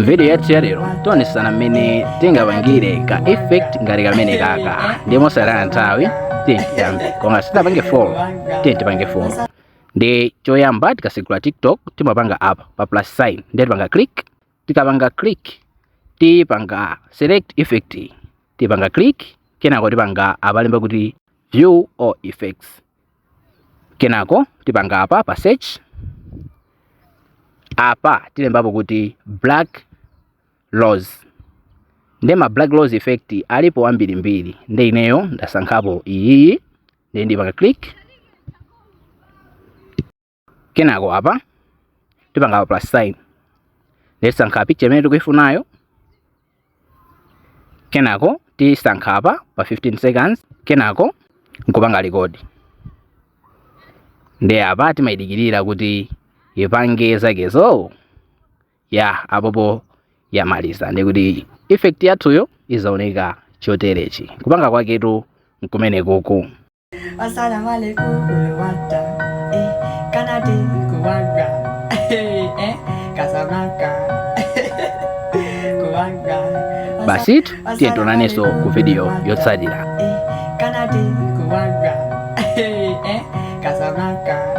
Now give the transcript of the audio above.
Video yathu ya lero tionesana mmene tingapangire ka effect ngati kamene kaka ndimo salana nthawi tiyambe konga sitapange follow tipange follow ndi choyamba tikasekula TikTok timapanga apa pa plus sign ndi tipanga click, tikapanga click tipanga select effect, tipanga click kenako tipanga apalemba kuti view or effects, kenako tipanga apa pa search. Apa tilembapo kuti black rose ndema black rose effect alipo ambirimbiri ndi ineyo ndasankhapo iyi ndi ndipanga click, kenako apa tipanga plus sign ndisankha picture imene tikuifunayo, kenako tisankha apa pa 15 seconds, kenako nkupanga record ndi apa timayidikirira kuti ipange zakezo ya apopo yamaliza ndi kuti effect yathuyo izaoneka choterechi kupanga kwaketu nkumene kuku. Assalamu alaikum kulwata kanati kuwaga Casablanca kuwaga. Basi tiye tionaneso ku video yotsatira. Kanati kuwaga Casablanca.